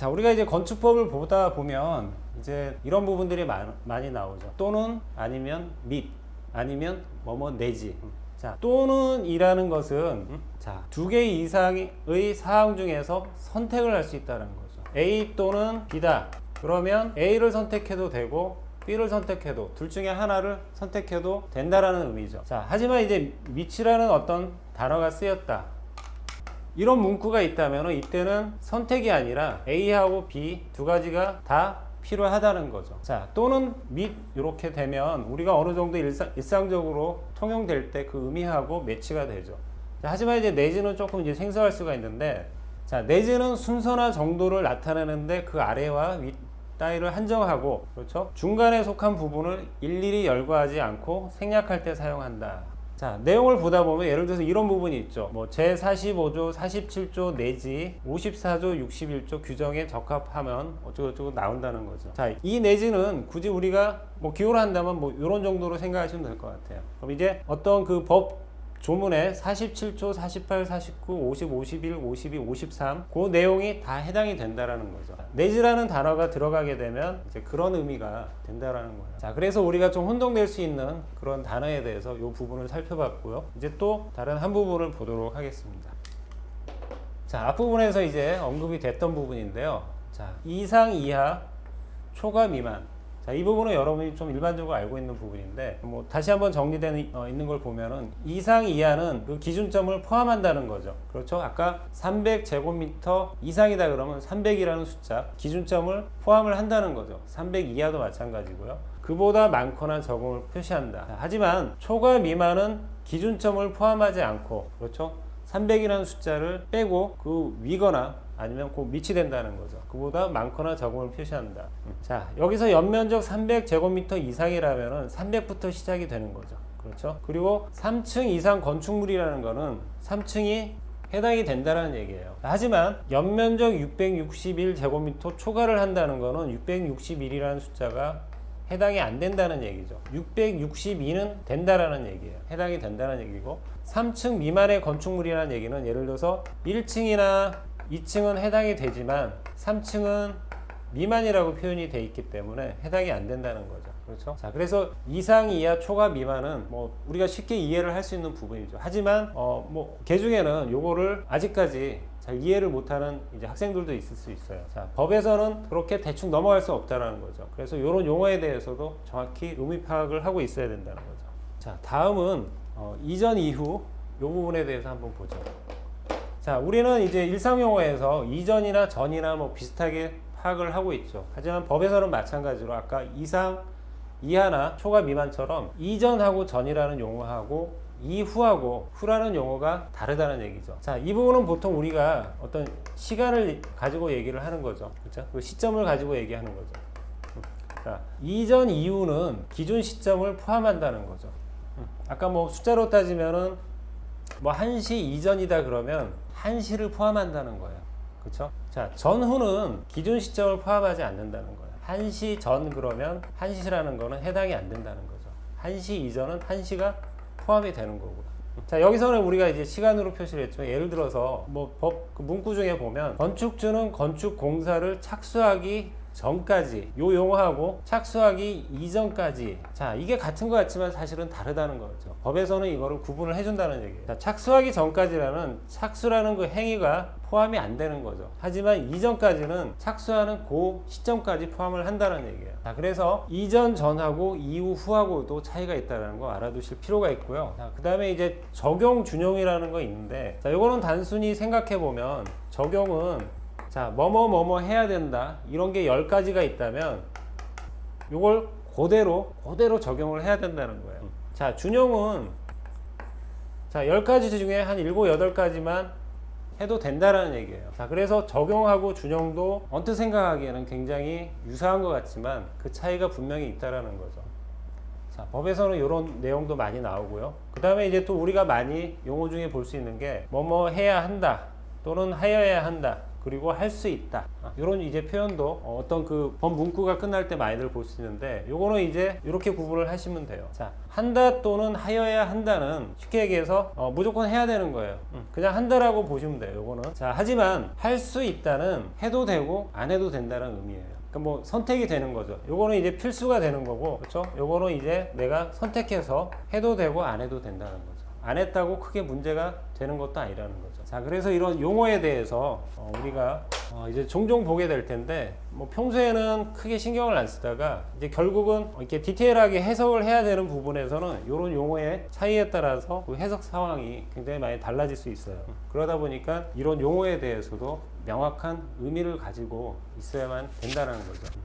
자, 우리가 이제 건축법을 보다 보면 이제 이런 부분들이 많이 나오죠. 또는 아니면 및 아니면 뭐뭐 내지. 자, 또는 이라는 것은 자, 두 개 이상의 사항 중에서 선택을 할 수 있다는 거죠. A 또는 B다. 그러면 A를 선택해도 되고 B를 선택해도 둘 중에 하나를 선택해도 된다라는 의미죠. 자, 하지만 이제 밑이라는 어떤 단어가 쓰였다. 이런 문구가 있다면 이때는 선택이 아니라 A하고 B 두 가지가 다 필요하다는 거죠. 자, 또는 및 이렇게 되면 우리가 어느 정도 일상적으로 통용될 때 그 의미하고 매치가 되죠. 자, 하지만 이제 내지는 조금 이제 생소할 수가 있는데, 자, 내지는 순서나 정도를 나타내는데 그 아래와 윗 따위를 한정하고, 그렇죠? 중간에 속한 부분을 일일이 열거하지 않고 생략할 때 사용한다. 자, 내용을 보다 보면 예를 들어서 이런 부분이 있죠. 뭐 제45조, 47조 내지 54조, 61조 규정에 적합하면 어쩌고저쩌고 나온다는 거죠. 자, 이 내지는 굳이 우리가 뭐 기호를 한다면 뭐 이런 정도로 생각하시면 될 것 같아요. 그럼 이제 어떤 그 법 조문에 47조, 48, 49, 50, 51, 52, 53 그 내용이 다 해당이 된다라는 거죠. 내지라는 단어가 들어가게 되면 이제 그런 의미가 된다라는 거예요. 자, 그래서 우리가 좀 혼동될 수 있는 그런 단어에 대해서 이 부분을 살펴봤고요. 이제 또 다른 한 부분을 보도록 하겠습니다. 자, 앞부분에서 이제 언급이 됐던 부분인데요. 자, 이상, 이하, 초과, 미만. 자, 이 부분은 여러분이 좀 일반적으로 알고 있는 부분인데, 뭐 다시 한번 정리되어 있는 걸 보면은 이상 이하는 그 기준점을 포함한다는 거죠. 그렇죠? 아까 300제곱미터 이상이다 그러면 300이라는 숫자 기준점을 포함을 한다는 거죠. 300 이하도 마찬가지고요. 그보다 많거나 적음을 표시한다. 자, 하지만 초과 미만은 기준점을 포함하지 않고, 그렇죠? 300이라는 숫자를 빼고 그 위거나 아니면 그 밑이 된다는 거죠. 그보다 많거나 적음을 표시한다. 자, 여기서 연면적 300제곱미터 이상이라면은 300부터 시작이 되는 거죠. 그렇죠? 그리고 3층 이상 건축물이라는 거는 3층이 해당이 된다는 얘기예요. 하지만 연면적 661제곱미터 초과를 한다는 거는 661이라는 숫자가 해당이 안 된다는 얘기죠. 662는 된다라는 얘기예요. 해당이 된다는 얘기고, 3층 미만의 건축물이라는 얘기는 예를 들어서 1층이나 2층은 해당이 되지만 3층은 미만이라고 표현이 돼 있기 때문에 해당이 안 된다는 거죠. 그렇죠? 자, 그래서 이상, 이하, 초과, 미만은 뭐 우리가 쉽게 이해를 할 수 있는 부분이죠. 하지만 뭐 개중에는 요거를 아직까지 잘 이해를 못하는 이제 학생들도 있을 수 있어요. 자, 법에서는 그렇게 대충 넘어갈 수 없다는 거죠. 그래서 이런 용어에 대해서도 정확히 의미 파악을 하고 있어야 된다는 거죠. 자, 다음은 이전, 이후 요 부분에 대해서 한번 보죠. 자, 우리는 이제 일상 용어에서 이전이나 전이나 뭐 비슷하게 파악을 하고 있죠. 하지만 법에서는 마찬가지로 아까 이상, 이하나 초과, 미만처럼 이전하고 전이라는 용어하고 이후하고 후라는 용어가 다르다는 얘기죠. 자, 이 부분은 보통 우리가 어떤 시간을 가지고 얘기를 하는 거죠. 그렇죠? 그 시점을 가지고 얘기하는 거죠. 자, 이전, 이후는 기준 시점을 포함한다는 거죠. 아까 뭐 숫자로 따지면은 뭐 1시 이전이다 그러면 1시를 포함한다는 거예요. 그렇죠? 자, 전후는 기준 시점을 포함하지 않는다는 거예요. 1시 전 그러면 1시라는 거는 해당이 안 된다는 거죠. 1시 이전은 1시가 포함이 되는 거고요. 자, 여기서는 우리가 이제 시간으로 표시를 했죠. 예를 들어서 뭐 법 문구 중에 보면 건축주는 건축 공사를 착수하기 전까지 요 용어하고 착수하기 이전까지, 자, 이게 같은 것 같지만 사실은 다르다는 거죠. 법에서는 이거를 구분을 해준다는 얘기예요. 자, 착수하기 전까지라는 착수라는 그 행위가 포함이 안 되는 거죠. 하지만 이전까지는 착수하는 그 시점까지 포함을 한다는 얘기예요. 자, 그래서 이전 전하고 이후 후하고도 차이가 있다는 거 알아두실 필요가 있고요. 자, 그 다음에 이제 적용 준용이라는 거 있는데, 자, 요거는 단순히 생각해 보면 적용은 자, 뭐뭐 해야 된다 이런 게 10가지가 있다면 요걸 그대로 적용을 해야 된다는 거예요. 자, 준용은 자 10가지 중에 한 7, 8가지만 해도 된다라는 얘기예요. 자, 그래서 적용하고 준용도 언뜻 생각하기에는 굉장히 유사한 것 같지만 그 차이가 분명히 있다라는 거죠. 자, 법에서는 이런 내용도 많이 나오고요. 그 다음에 이제 또 우리가 많이 용어 중에 볼 수 있는 게 뭐뭐 해야 한다 또는 하여야 한다, 그리고 할 수 있다. 이런 이제 표현도 어떤 그 범문구가 끝날 때 많이들 볼 수 있는데 요거는 이제 이렇게 구분을 하시면 돼요. 자, 한다 또는 하여야 한다는 쉽게 얘기해서 무조건 해야 되는 거예요. 그냥 한다라고 보시면 돼요. 요거는. 자, 하지만 할 수 있다는 해도 되고 안 해도 된다는 의미예요. 그러니까 뭐 선택이 되는 거죠. 요거는 이제 필수가 되는 거고, 그렇죠? 요거는 이제 내가 선택해서 해도 되고 안 해도 된다는 거죠. 안 했다고 크게 문제가 되는 것도 아니라는 거죠. 자, 그래서 이런 용어에 대해서 우리가 이제 종종 보게 될 텐데, 뭐 평소에는 크게 신경을 안 쓰다가 이제 결국은 이렇게 디테일하게 해석을 해야 되는 부분에서는 이런 용어의 차이에 따라서 그 해석 상황이 굉장히 많이 달라질 수 있어요. 그러다 보니까 이런 용어에 대해서도 명확한 의미를 가지고 있어야만 된다는 거죠.